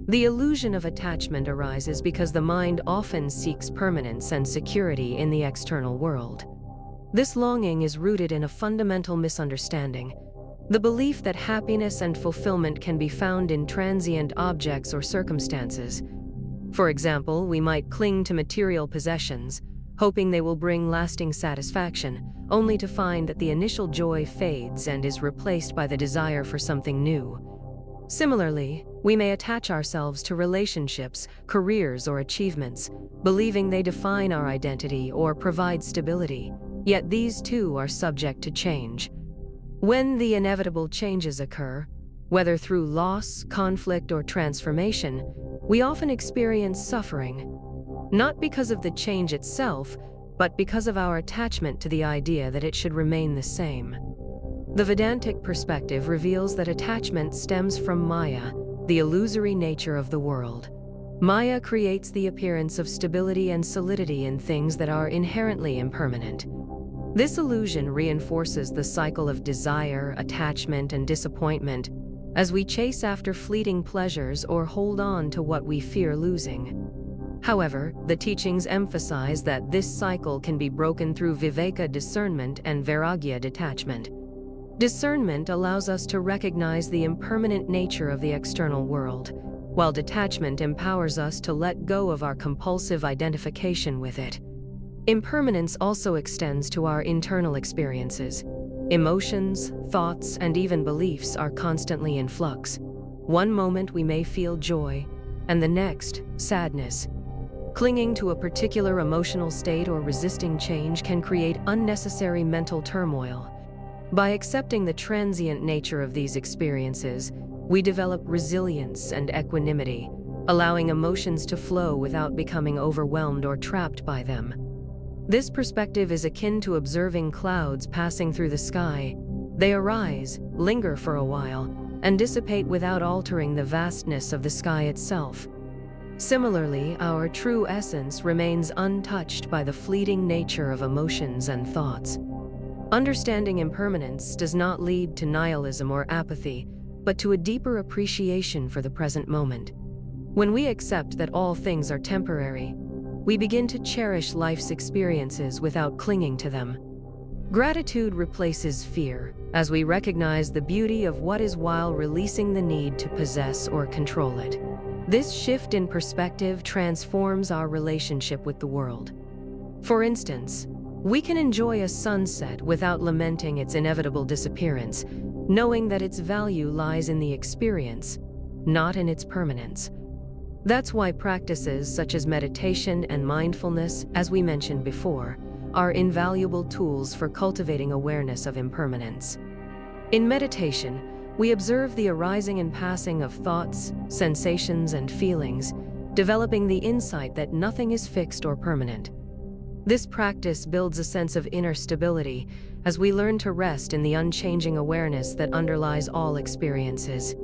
The illusion of attachment arises because the mind often seeks permanence and security in the external world. This longing is rooted in a fundamental misunderstanding: the belief that happiness and fulfillment can be found in transient objects or circumstances. For example, we might cling to material possessions, hoping they will bring lasting satisfaction, only to find that the initial joy fades and is replaced by the desire for something new. Similarly, we may attach ourselves to relationships, careers, or achievements, believing they define our identity or provide stability, yet these too are subject to change. When the inevitable changes occur, whether through loss, conflict, or transformation, we often experience suffering, not because of the change itself, but because of our attachment to the idea that it should remain the same. The Vedantic perspective reveals that attachment stems from Maya, the illusory nature of the world. Maya creates the appearance of stability and solidity in things that are inherently impermanent. This illusion reinforces the cycle of desire, attachment, and disappointment as we chase after fleeting pleasures or hold on to what we fear losing. However, the teachings emphasize that this cycle can be broken through Viveka discernment and Vairagya detachment. Discernment allows us to recognize the impermanent nature of the external world, while detachment empowers us to let go of our compulsive identification with it. Impermanence also extends to our internal experiences. Emotions, thoughts, and even beliefs are constantly in flux. One moment we may feel joy, and the next, sadness. Clinging to a particular emotional state or resisting change can create unnecessary mental turmoil. By accepting the transient nature of these experiences, we develop resilience and equanimity, allowing emotions to flow without becoming overwhelmed or trapped by them. This perspective is akin to observing clouds passing through the sky. They arise, linger for a while, and dissipate without altering the vastness of the sky itself. Similarly, our true essence remains untouched by the fleeting nature of emotions and thoughts. Understanding impermanence does not lead to nihilism or apathy, but to a deeper appreciation for the present moment. When we accept that all things are temporary, we begin to cherish life's experiences without clinging to them. Gratitude replaces fear, as we recognize the beauty of what is while releasing the need to possess or control it. This shift in perspective transforms our relationship with the world. For instance, we can enjoy a sunset without lamenting its inevitable disappearance, knowing that its value lies in the experience, not in its permanence. That's why practices such as meditation and mindfulness, as we mentioned before, are invaluable tools for cultivating awareness of impermanence. In meditation, we observe the arising and passing of thoughts, sensations, and feelings, developing the insight that nothing is fixed or permanent. This practice builds a sense of inner stability as we learn to rest in the unchanging awareness that underlies all experiences.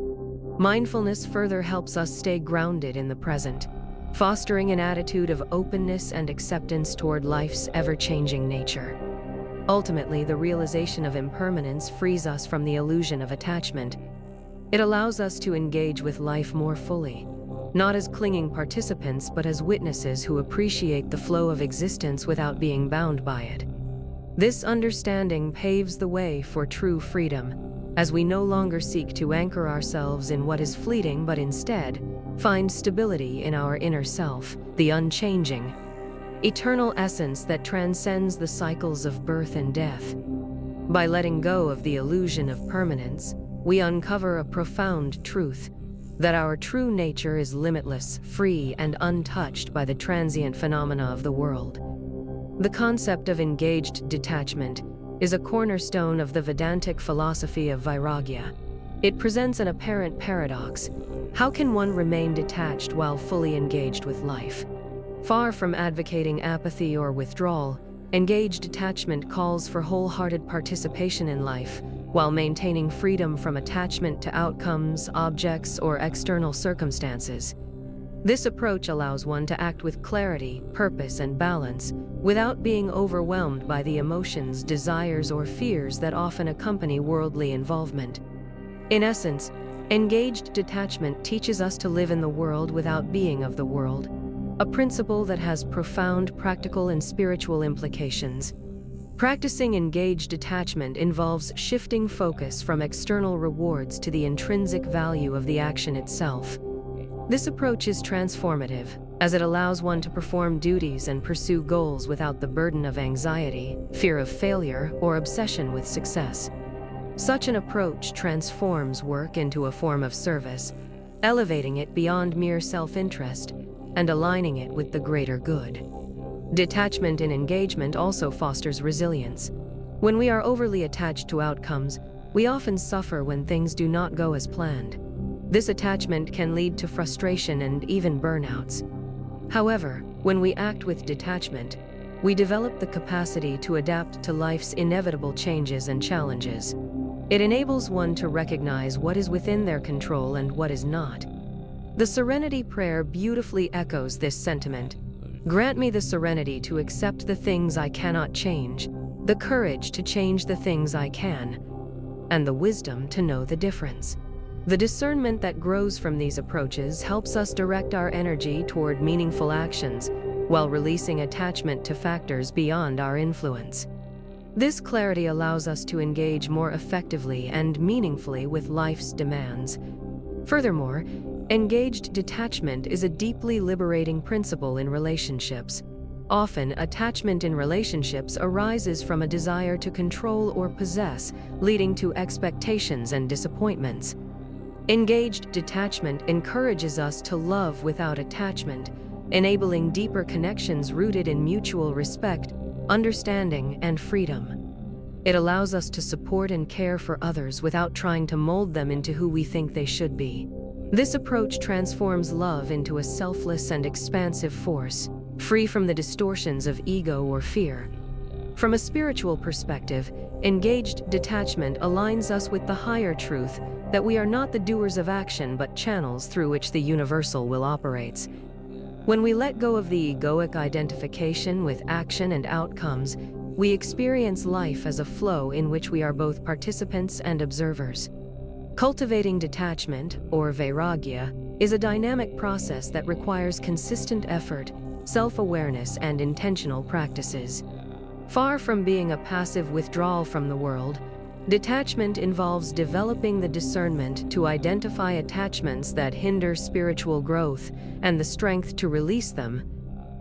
Mindfulness further helps us stay grounded in the present, fostering an attitude of openness and acceptance toward life's ever-changing nature. Ultimately, the realization of impermanence frees us from the illusion of attachment. It allows us to engage with life more fully, not as clinging participants, but as witnesses who appreciate the flow of existence without being bound by it. This understanding paves the way for true freedom, as we no longer seek to anchor ourselves in what is fleeting, but instead find stability in our inner self, the unchanging, eternal essence that transcends the cycles of birth and death. By letting go of the illusion of permanence, we uncover a profound truth: that our true nature is limitless, free, and untouched by the transient phenomena of the world. The concept of engaged detachment is a cornerstone of the Vedantic philosophy of Vairagya. It presents an apparent paradox. How can one remain detached while fully engaged with life? Far from advocating apathy or withdrawal, engaged detachment calls for wholehearted participation in life, while maintaining freedom from attachment to outcomes, objects, or external circumstances. This approach allows one to act with clarity, purpose, and balance, without being overwhelmed by the emotions, desires, or fears that often accompany worldly involvement. In essence, Engaged detachment teaches us to live in the world without being of the world, a principle that has profound practical and spiritual implications. Practicing engaged detachment involves shifting focus from external rewards to the intrinsic value of the action itself. This approach is transformative, as it allows one to perform duties and pursue goals without the burden of anxiety, fear of failure, or obsession with success. Such an approach transforms work into a form of service, elevating it beyond mere self-interest and aligning it with the greater good. Detachment in engagement also fosters resilience. When we are overly attached to outcomes, we often suffer when things do not go as planned. This attachment can lead to frustration and even burnouts. However, when we act with detachment, we develop the capacity to adapt to life's inevitable changes and challenges. It enables one to recognize what is within their control and what is not. The Serenity Prayer beautifully echoes this sentiment. Grant me the serenity to accept the things I cannot change, the courage to change the things I can, and the wisdom to know the difference. The discernment that grows from these approaches helps us direct our energy toward meaningful actions, while releasing attachment to factors beyond our influence. This clarity allows us to engage more effectively and meaningfully with life's demands. Furthermore, engaged detachment is a deeply liberating principle in relationships. Often, attachment in relationships arises from a desire to control or possess, leading to expectations and disappointments. Engaged detachment encourages us to love without attachment, enabling deeper connections rooted in mutual respect, understanding, and freedom. It allows us to support and care for others without trying to mold them into who we think they should be. This approach transforms love into a selfless and expansive force, free from the distortions of ego or fear. From a spiritual perspective, engaged detachment aligns us with the higher truth that we are not the doers of action but channels through which the universal will operates. When we let go of the egoic identification with action and outcomes, we experience life as a flow in which we are both participants and observers. Cultivating detachment, or Vairagya, is a dynamic process that requires consistent effort, self-awareness, and intentional practices. Far from being a passive withdrawal from the world, detachment involves developing the discernment to identify attachments that hinder spiritual growth and the strength to release them,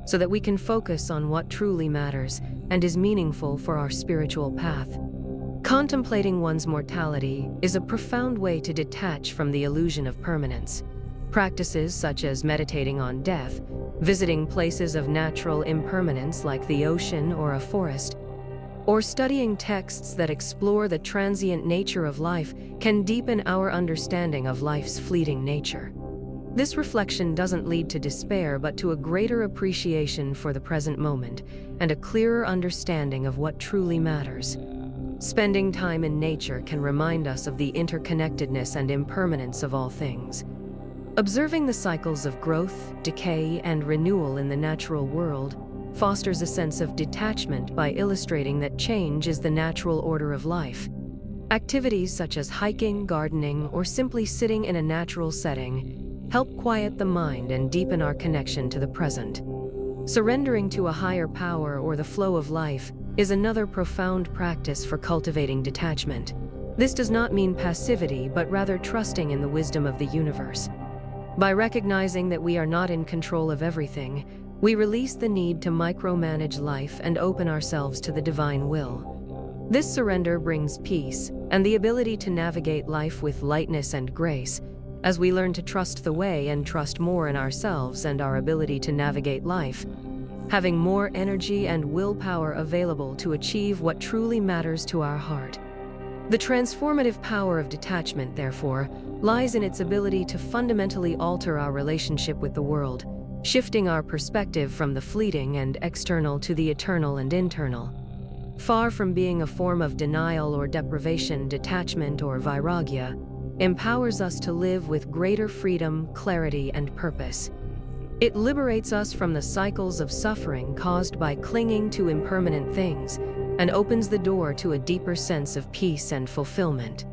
so that we can focus on what truly matters and is meaningful for our spiritual path. Contemplating one's mortality is a profound way to detach from the illusion of permanence. Practices such as meditating on death, visiting places of natural impermanence like the ocean or a forest, or studying texts that explore the transient nature of life can deepen our understanding of life's fleeting nature. This reflection doesn't lead to despair but to a greater appreciation for the present moment and a clearer understanding of what truly matters. Spending time in nature can remind us of the interconnectedness and impermanence of all things. Observing the cycles of growth, decay, and renewal in the natural world fosters a sense of detachment by illustrating that change is the natural order of life. Activities such as hiking, gardening, or simply sitting in a natural setting help quiet the mind and deepen our connection to the present. Surrendering to a higher power or the flow of life is another profound practice for cultivating detachment. This does not mean passivity, but rather trusting in the wisdom of the universe. By recognizing that we are not in control of everything, we release the need to micromanage life and open ourselves to the divine will. This surrender brings peace and the ability to navigate life with lightness and grace, as we learn to trust the way and trust more in ourselves and our ability to navigate life, having more energy and willpower available to achieve what truly matters to our heart. The transformative power of detachment, therefore, lies in its ability to fundamentally alter our relationship with the world, shifting our perspective from the fleeting and external to the eternal and internal. Far from being a form of denial or deprivation, detachment, or vairagya empowers us to live with greater freedom, clarity, and purpose. It liberates us from the cycles of suffering caused by clinging to impermanent things and opens the door to a deeper sense of peace and fulfillment.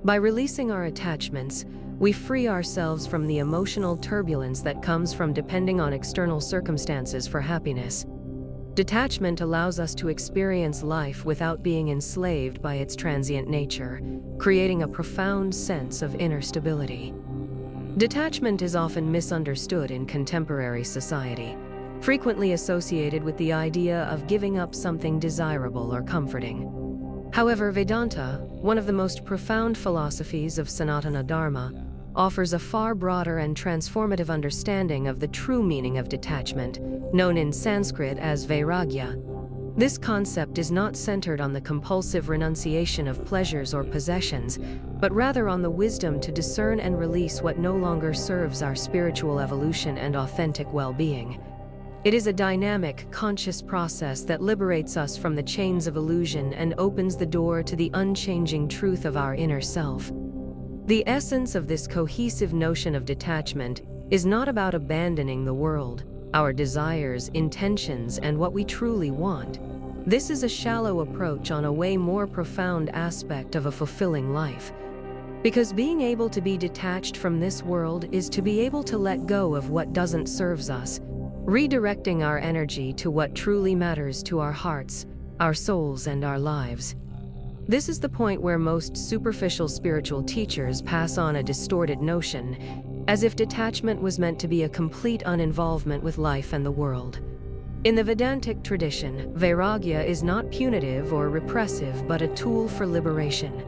By releasing our attachments, we free ourselves from the emotional turbulence that comes from depending on external circumstances for happiness. Detachment allows us to experience life without being enslaved by its transient nature, creating a profound sense of inner stability. Detachment is often misunderstood in contemporary society, frequently associated with the idea of giving up something desirable or comforting. However, Vedanta, one of the most profound philosophies of Sanatana Dharma, offers a far broader and transformative understanding of the true meaning of detachment, known in Sanskrit as Vairagya. This concept is not centered on the compulsive renunciation of pleasures or possessions, but rather on the wisdom to discern and release what no longer serves our spiritual evolution and authentic well-being. It is a dynamic, conscious process that liberates us from the chains of illusion and opens the door to the unchanging truth of our inner self. The essence of this cohesive notion of detachment is not about abandoning the world, our desires, intentions, and what we truly want. This is a shallow approach on a way more profound aspect of a fulfilling life. Because being able to be detached from this world is to be able to let go of what doesn't serve us, redirecting our energy to what truly matters to our hearts, our souls, and our lives. This is the point where most superficial spiritual teachers pass on a distorted notion, as if detachment was meant to be a complete uninvolvement with life and the world. In the Vedantic tradition, Vairagya is not punitive or repressive, but a tool for liberation.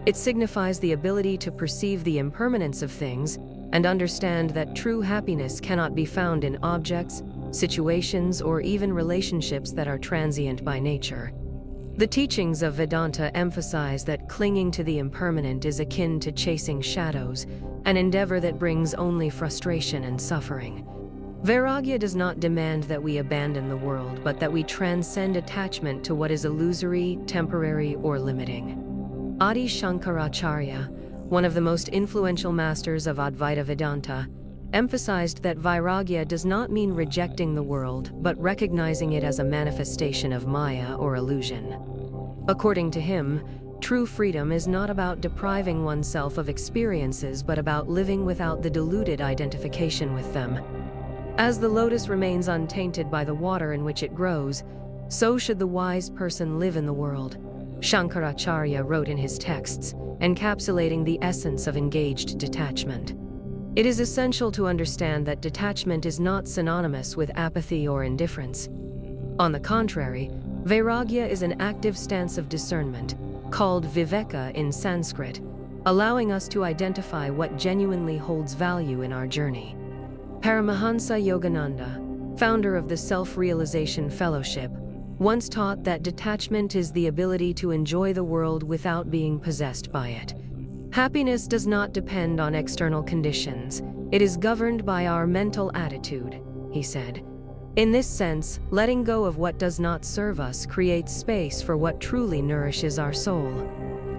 It signifies the ability to perceive the impermanence of things and understand that true happiness cannot be found in objects, situations, or even relationships that are transient by nature. The teachings of Vedanta emphasize that clinging to the impermanent is akin to chasing shadows, an endeavor that brings only frustration and suffering. Vairagya does not demand that we abandon the world, but that we transcend attachment to what is illusory, temporary, or limiting. Adi Shankaracharya, one of the most influential masters of Advaita Vedanta, emphasized that Vairagya does not mean rejecting the world, but recognizing it as a manifestation of Maya or illusion. According to him, true freedom is not about depriving oneself of experiences, but about living without the deluded identification with them. As the lotus remains untainted by the water in which it grows, so should the wise person live in the world, Shankaracharya wrote in his texts, encapsulating the essence of engaged detachment. It is essential to understand that detachment is not synonymous with apathy or indifference. On the contrary, Vairagya is an active stance of discernment, called Viveka in Sanskrit, allowing us to identify what genuinely holds value in our journey. Paramahansa Yogananda, founder of the Self-Realization Fellowship, once taught that detachment is the ability to enjoy the world without being possessed by it. Happiness does not depend on external conditions. It is governed by our mental attitude, he said. In this sense, letting go of what does not serve us creates space for what truly nourishes our soul.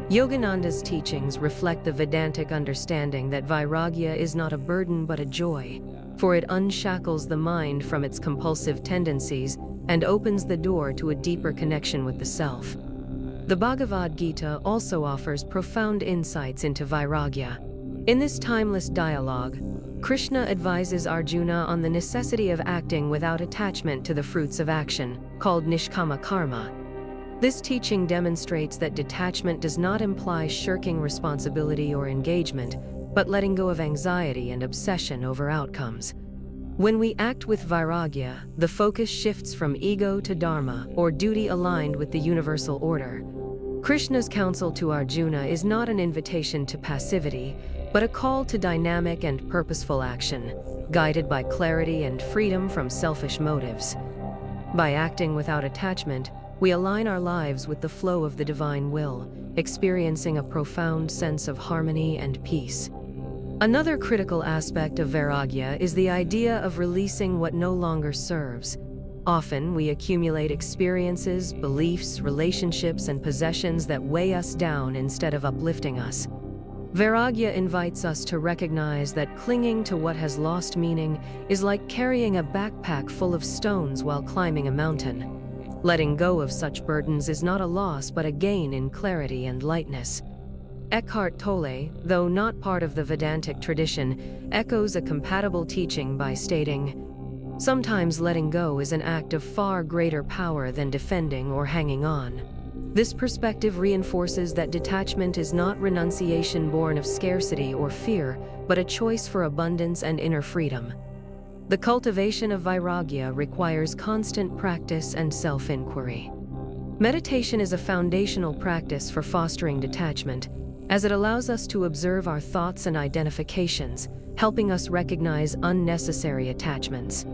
Yogananda's teachings reflect the Vedantic understanding that Vairagya is not a burden but a joy, for it unshackles the mind from its compulsive tendencies and opens the door to a deeper connection with the self. The Bhagavad Gita also offers profound insights into Vairagya. In this timeless dialogue, Krishna advises Arjuna on the necessity of acting without attachment to the fruits of action, called nishkama karma. This teaching demonstrates that detachment does not imply shirking responsibility or engagement, but letting go of anxiety and obsession over outcomes. When we act with Vairagya, the focus shifts from ego to dharma, or duty aligned with the universal order. Krishna's counsel to Arjuna is not an invitation to passivity, but a call to dynamic and purposeful action, guided by clarity and freedom from selfish motives. By acting without attachment, we align our lives with the flow of the divine will, experiencing a profound sense of harmony and peace. Another critical aspect of Vairagya is the idea of releasing what no longer serves. Often, we accumulate experiences, beliefs, relationships, and possessions that weigh us down instead of uplifting us. Vairagya invites us to recognize that clinging to what has lost meaning is like carrying a backpack full of stones while climbing a mountain. Letting go of such burdens is not a loss but a gain in clarity and lightness. Eckhart Tolle, though not part of the Vedantic tradition, echoes a compatible teaching by stating, "Sometimes letting go is an act of far greater power than defending or hanging on." This perspective reinforces that detachment is not renunciation born of scarcity or fear, but a choice for abundance and inner freedom. The cultivation of Vairagya requires constant practice and self-inquiry. Meditation is a foundational practice for fostering detachment, as it allows us to observe our thoughts and identifications, helping us recognize unnecessary attachments.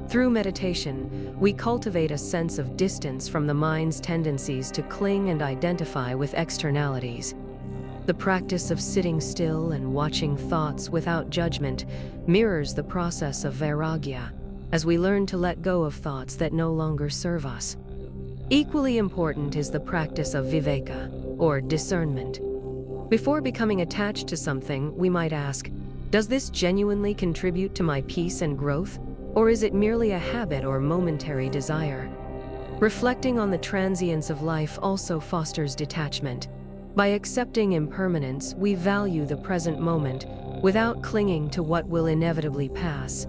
Through meditation, we cultivate a sense of distance from the mind's tendencies to cling and identify with externalities. The practice of sitting still and watching thoughts without judgment mirrors the process of Vairagya, as we learn to let go of thoughts that no longer serve us. Equally important is the practice of Viveka, or discernment. Before becoming attached to something, we might ask, does this genuinely contribute to my peace and growth, or is it merely a habit or momentary desire? Reflecting on the transience of life also fosters detachment. By accepting impermanence, we value the present moment without clinging to what will inevitably pass.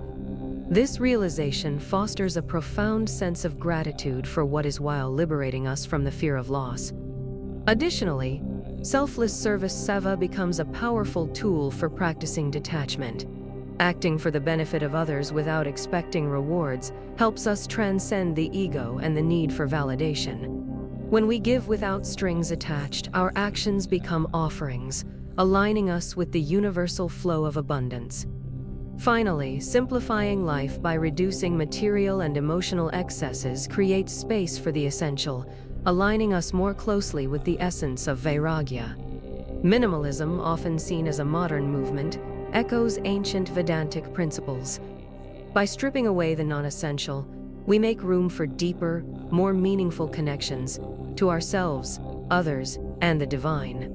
This realization fosters a profound sense of gratitude for what is while liberating us from the fear of loss. Additionally, selfless service seva becomes a powerful tool for practicing detachment. Acting for the benefit of others without expecting rewards helps us transcend the ego and the need for validation. When we give without strings attached, our actions become offerings, aligning us with the universal flow of abundance. Finally, simplifying life by reducing material and emotional excesses creates space for the essential, aligning us more closely with the essence of Vairagya. Minimalism, often seen as a modern movement, echoes ancient Vedantic principles. By stripping away the non-essential, we make room for deeper, more meaningful connections to ourselves, others, and the divine.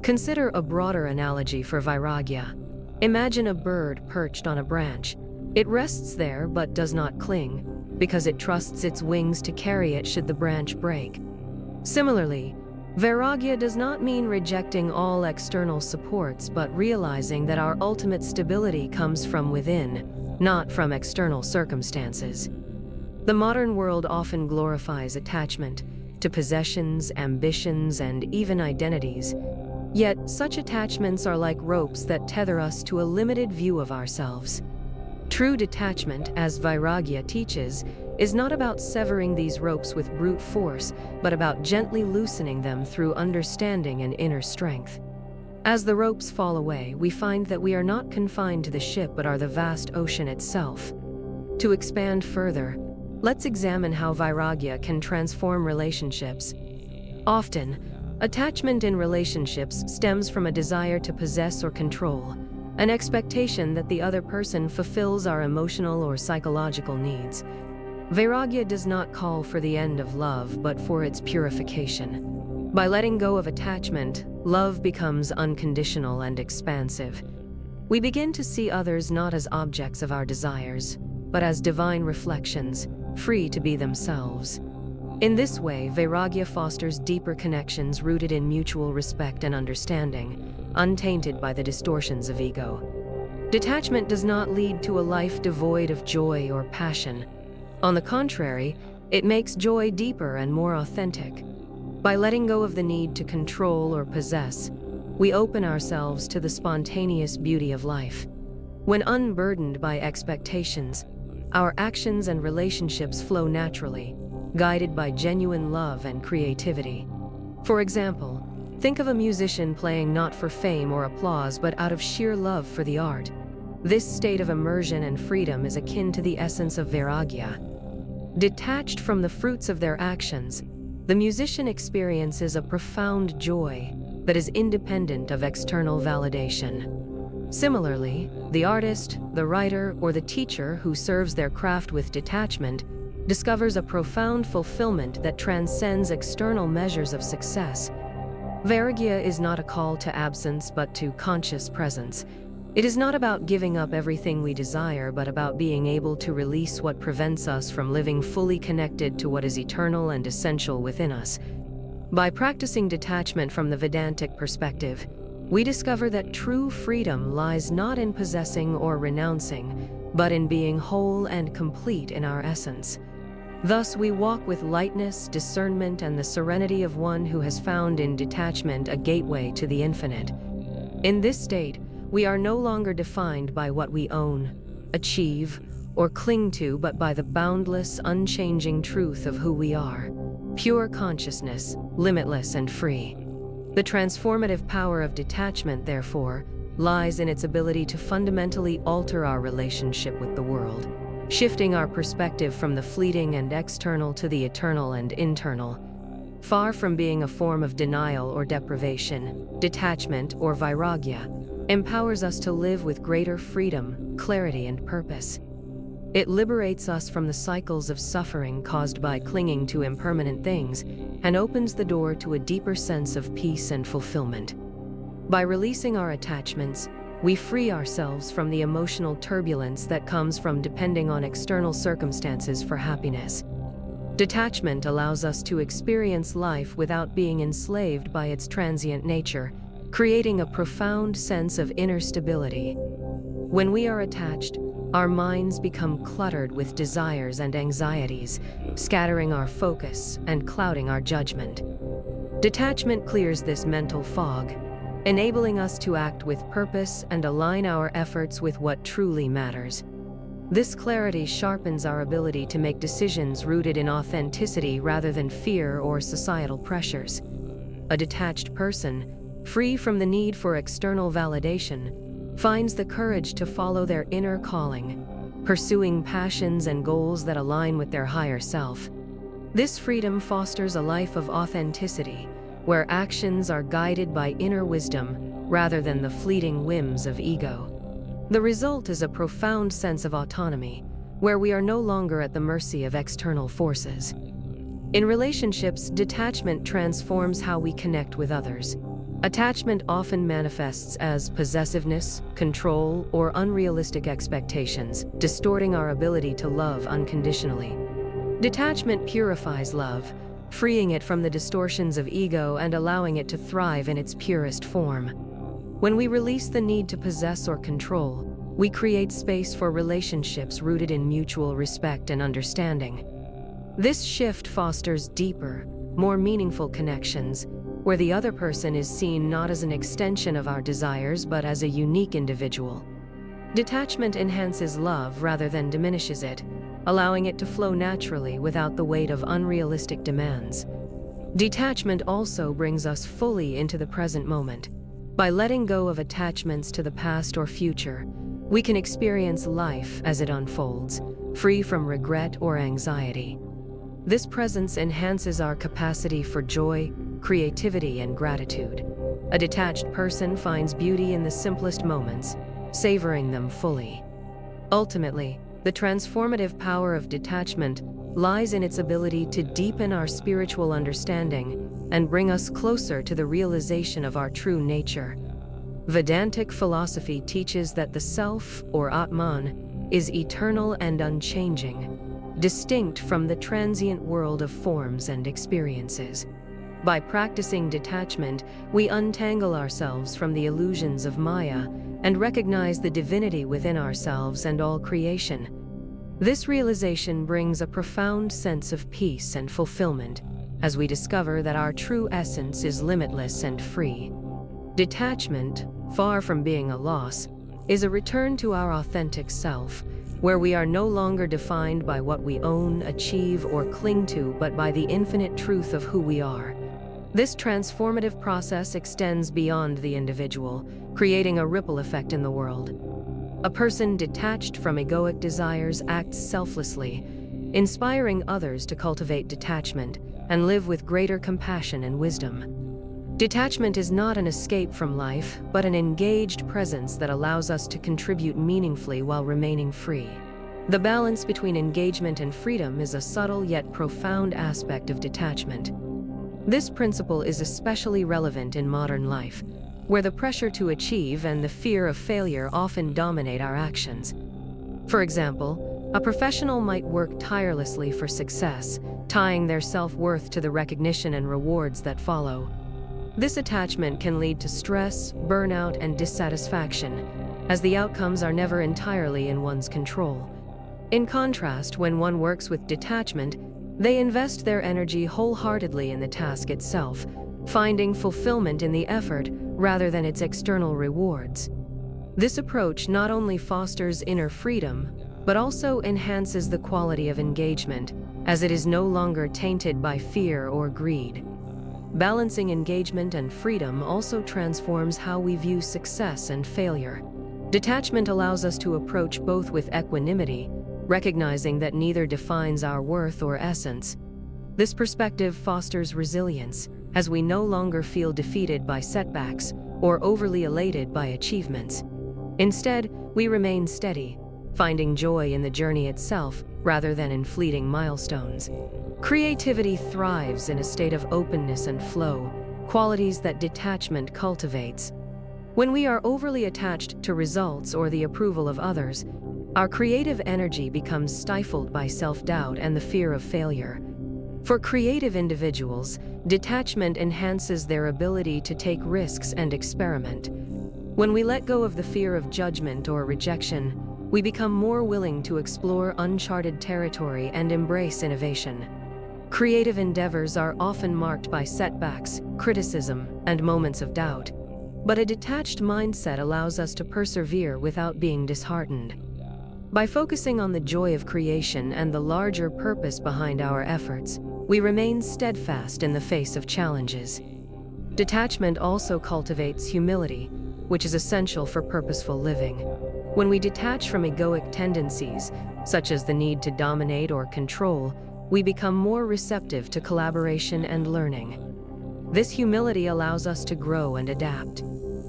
Consider a broader analogy for Vairagya. Imagine a bird perched on a branch. It rests there but does not cling, because it trusts its wings to carry it should the branch break. Similarly, Vairagya does not mean rejecting all external supports, but realizing that our ultimate stability comes from within, not from external circumstances. The modern world often glorifies attachment to possessions, ambitions, and even identities. Yet, such attachments are like ropes that tether us to a limited view of ourselves. True detachment, as Vairagya teaches, is not about severing these ropes with brute force, but about gently loosening them through understanding and inner strength. As the ropes fall away, we find that we are not confined to the ship but are the vast ocean itself. To expand further, let's examine how Vairagya can transform relationships. Often, attachment in relationships stems from a desire to possess or control, an expectation that the other person fulfills our emotional or psychological needs. Vairagya does not call for the end of love, but for its purification. By letting go of attachment, love becomes unconditional and expansive. We begin to see others not as objects of our desires, but as divine reflections, free to be themselves. In this way, Vairagya fosters deeper connections rooted in mutual respect and understanding, untainted by the distortions of ego. Detachment does not lead to a life devoid of joy or passion. On the contrary, it makes joy deeper and more authentic. By letting go of the need to control or possess, we open ourselves to the spontaneous beauty of life. When unburdened by expectations, our actions and relationships flow naturally, guided by genuine love and creativity. For example, think of a musician playing not for fame or applause, but out of sheer love for the art. This state of immersion and freedom is akin to the essence of Vairagya. Detached from the fruits of their actions, the musician experiences a profound joy that is independent of external validation. Similarly, the artist, the writer, or the teacher who serves their craft with detachment discovers a profound fulfillment that transcends external measures of success. Vairagya is not a call to absence but to conscious presence. It is not about giving up everything we desire, but about being able to release what prevents us from living fully connected to what is eternal and essential within us. By practicing detachment from the Vedantic perspective, we discover that true freedom lies not in possessing or renouncing, but in being whole and complete in our essence. Thus, we walk with lightness, discernment, and the serenity of one who has found in detachment a gateway to the infinite. In this state, we are no longer defined by what we own, achieve, or cling to, but by the boundless, unchanging truth of who we are. Pure consciousness, limitless and free. The transformative power of detachment, therefore, lies in its ability to fundamentally alter our relationship with the world, shifting our perspective from the fleeting and external to the eternal and internal. Far from being a form of denial or deprivation, detachment, or Vairagya, empowers us to live with greater freedom, clarity, and purpose. It liberates us from the cycles of suffering caused by clinging to impermanent things and opens the door to a deeper sense of peace and fulfillment. By releasing our attachments, we free ourselves from the emotional turbulence that comes from depending on external circumstances for happiness. Detachment allows us to experience life without being enslaved by its transient nature, creating a profound sense of inner stability. When we are attached, our minds become cluttered with desires and anxieties, scattering our focus and clouding our judgment. Detachment clears this mental fog, enabling us to act with purpose and align our efforts with what truly matters. This clarity sharpens our ability to make decisions rooted in authenticity rather than fear or societal pressures. A detached person, free from the need for external validation, finds the courage to follow their inner calling, pursuing passions and goals that align with their higher self. This freedom fosters a life of authenticity, where actions are guided by inner wisdom rather than the fleeting whims of ego. The result is a profound sense of autonomy, where we are no longer at the mercy of external forces. In relationships, detachment transforms how we connect with others. Attachment often manifests as possessiveness, control, or unrealistic expectations, distorting our ability to love unconditionally. Detachment purifies love, freeing it from the distortions of ego and allowing it to thrive in its purest form. When we release the need to possess or control, we create space for relationships rooted in mutual respect and understanding. This shift fosters deeper, more meaningful connections, where the other person is seen not as an extension of our desires but as a unique individual. Detachment enhances love rather than diminishes it, allowing it to flow naturally without the weight of unrealistic demands. Detachment also brings us fully into the present moment. By letting go of attachments to the past or future, we can experience life as it unfolds, free from regret or anxiety. This presence enhances our capacity for joy, creativity, and gratitude. A detached person finds beauty in the simplest moments, savoring them fully. Ultimately, the transformative power of detachment lies in its ability to deepen our spiritual understanding and bring us closer to the realization of our true nature. Vedantic philosophy teaches that the self, or Atman, is eternal and unchanging, distinct from the transient world of forms and experiences. By practicing detachment, we untangle ourselves from the illusions of Maya and recognize the divinity within ourselves and all creation. This realization brings a profound sense of peace and fulfillment as we discover that our true essence is limitless and free. Detachment, far from being a loss, is a return to our authentic self, where we are no longer defined by what we own, achieve, or cling to, but by the infinite truth of who we are. This transformative process extends beyond the individual, creating a ripple effect in the world. A person detached from egoic desires acts selflessly, inspiring others to cultivate detachment and live with greater compassion and wisdom. Detachment is not an escape from life, but an engaged presence that allows us to contribute meaningfully while remaining free. The balance between engagement and freedom is a subtle yet profound aspect of detachment. This principle is especially relevant in modern life, where the pressure to achieve and the fear of failure often dominate our actions. For example, A professional might work tirelessly for success, tying their self-worth to the recognition and rewards that follow. This attachment can lead to stress, burnout, and dissatisfaction, as the outcomes are never entirely in one's control. In contrast, when one works with detachment, they invest their energy wholeheartedly in the task itself, finding fulfillment in the effort rather than its external rewards. This approach not only fosters inner freedom, but also enhances the quality of engagement, as it is no longer tainted by fear or greed. Balancing engagement and freedom also transforms how we view success and failure. Detachment allows us to approach both with equanimity, recognizing that neither defines our worth or essence. This perspective fosters resilience, as we no longer feel defeated by setbacks or overly elated by achievements. Instead, we remain steady, finding joy in the journey itself rather than in fleeting milestones. Creativity thrives in a state of openness and flow, qualities that detachment cultivates. When we are overly attached to results or the approval of others, our creative energy becomes stifled by self-doubt and the fear of failure. For creative individuals, detachment enhances their ability to take risks and experiment. When we let go of the fear of judgment or rejection, we become more willing to explore uncharted territory and embrace innovation. Creative endeavors are often marked by setbacks, criticism, and moments of doubt, but a detached mindset allows us to persevere without being disheartened. By focusing on the joy of creation and the larger purpose behind our efforts, we remain steadfast in the face of challenges. Detachment also cultivates humility, which is essential for purposeful living. When we detach from egoic tendencies, such as the need to dominate or control, we become more receptive to collaboration and learning. This humility allows us to grow and adapt.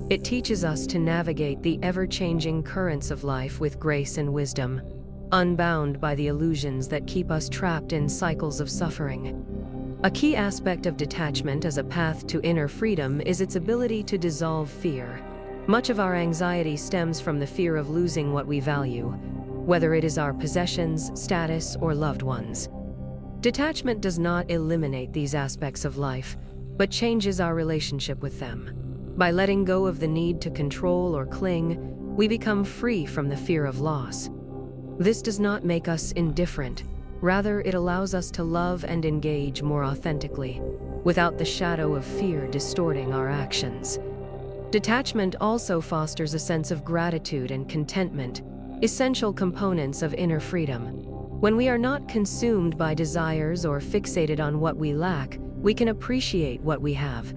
It teaches us to navigate the ever-changing currents of life with grace and wisdom, unbound by the illusions that keep us trapped in cycles of suffering. A key aspect of detachment as a path to inner freedom is its ability to dissolve fear. Much of our anxiety stems from the fear of losing what we value, whether it is our possessions, status, or loved ones. Detachment does not eliminate these aspects of life, but changes our relationship with them. By letting go of the need to control or cling, we become free from the fear of loss. This does not make us indifferent. Rather, it allows us to love and engage more authentically, without the shadow of fear distorting our actions. Detachment also fosters a sense of gratitude and contentment, essential components of inner freedom. When we are not consumed by desires or fixated on what we lack, we can appreciate what we have.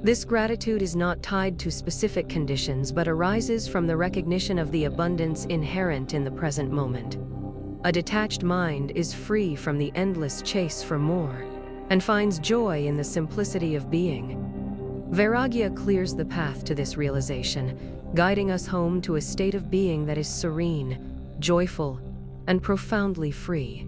This gratitude is not tied to specific conditions but arises from the recognition of the abundance inherent in the present moment. A detached mind is free from the endless chase for more and finds joy in the simplicity of being. Vairagya clears the path to this realization, guiding us home to a state of being that is serene, joyful, and profoundly free.